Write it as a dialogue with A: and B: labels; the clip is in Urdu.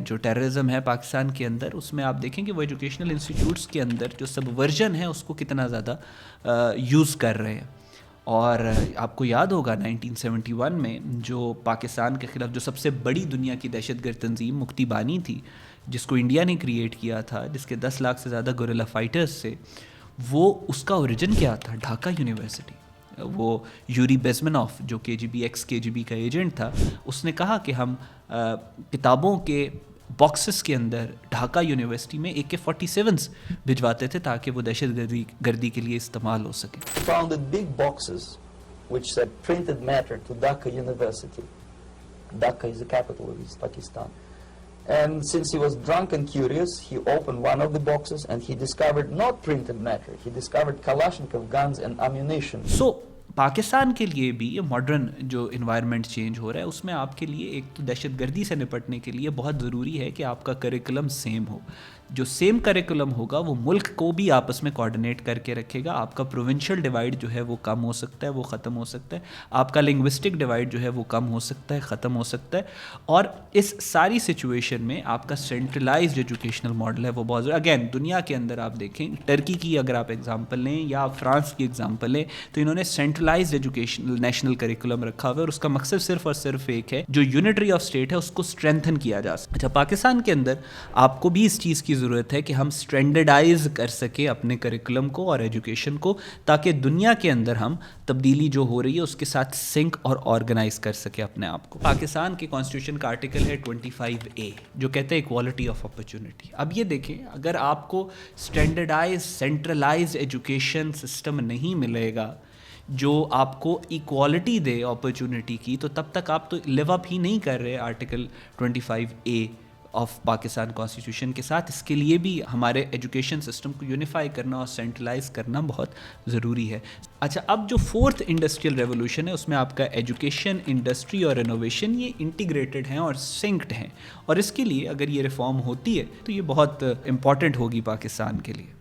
A: جو ٹیررزم ہے پاکستان کے اندر، اس میں آپ دیکھیں کہ وہ ایجوکیشنل انسٹیٹیوٹس کے اندر جو سبورژن ہے اس کو کتنا زیادہ یوز کر رہے ہیں. اور آپ کو یاد ہوگا 1971 میں جو پاکستان کے خلاف جو سب سے بڑی دنیا کی دہشت گرد تنظیم مکتی بانی تھی، جس کو انڈیا نے کریٹ کیا تھا، جس کے 10 لاکھ سے زیادہ گوریلا فائٹرز تھے، وہ اس کا اوریجن کیا تھا؟ ڈھاکہ یونیورسٹی. وہ یوری بیزمنوف جو ایکس کے جی بی کا ایجنٹ تھا، اس نے کہا کہ ہم کتابوں کے باکسز کے اندر ڈھاکہ یونیورسٹی میں AK-47 بھجواتے تھے تاکہ وہ دہشت گردی کے لیے استعمال ہو سکے.
B: Founded big boxes which said printed matter to Dhaka University. Dhaka is the capital of East Pakistan. And since he was drunk and curious, he opened one of the boxes and he discovered not printed matter. He discovered Kalashnikov guns and ammunition.
A: So Pakistan کے لیے بھی یہ ماڈرن جو انوائرمنٹ چینج ہو رہا ہے، اس میں آپ کے لیے ایک تو دہشت گردی سے نپٹنے کے لیے بہت ضروری ہے کہ آپ کا کریکولم سیم ہو. جو سیم کریکولم ہوگا وہ ملک کو بھی آپس میں کوآرڈینیٹ کر کے رکھے گا. آپ کا پروونشل ڈیوائڈ جو ہے وہ کم ہو سکتا ہے، وہ ختم ہو سکتا ہے. آپ کا لنگوسٹک ڈیوائڈ جو ہے وہ کم ہو سکتا ہے، ختم ہو سکتا ہے. اور اس ساری سچویشن میں آپ کا سینٹرلائزڈ ایجوکیشنل ماڈل ہے وہ بہت ضروری. اگین دنیا کے اندر آپ دیکھیں، ٹرکی کی اگر آپ ایگزامپل لیں یا فرانس کی ایگزامپل لیں، تو انہوں نے سینٹرلائزڈ ایجوکیشنل نیشنل کریکولم رکھا ہوا ہے، اور اس کا مقصد صرف اور صرف ایک ہے، جو یونٹری آف اسٹیٹ ہے اس کو اسٹرینتھن کیا جا سکے. اچھا، پاکستان کے اندر آپ کو بھی اس چیز کی ضرورت ہے کہ ہم اسٹینڈرڈائز کر سکیں اپنے کریکولم کو اور ایجوکیشن کو، تاکہ دنیا کے اندر ہم تبدیلی جو ہو رہی ہے اس کے ساتھ سنک اور آرگنائز کر سکیں اپنے آپ کو. پاکستان کے کانسٹیٹیوشن کا آرٹیکل ہے 25A جو کہتے ہیں ایکوالٹی آف اپرچونٹی. اب یہ دیکھیں، اگر آپ کو اسٹینڈرڈائز سینٹرلائز ایجوکیشن سسٹم نہیں ملے گا جو آپ کو ایکوالٹی دے اپرچونٹی کی، تو تب تک آپ تو لیو اپ ہی نہیں کر رہے article 25A of Pakistan constitution کے ساتھ. اس کے لیے بھی ہمارے ایجوکیشن سسٹم کو یونیفائی کرنا اور سینٹرلائز کرنا بہت ضروری ہے. اچھا، اب جو 4th انڈسٹریل ریولوشن ہے اس میں آپ کا ایجوکیشن، انڈسٹری اور انوویشن یہ انٹیگریٹڈ ہیں اور سنکڈ ہیں، اور اس کے لیے اگر یہ ریفارم ہوتی ہے تو یہ بہت امپورٹنٹ ہوگی پاکستان کے لیے.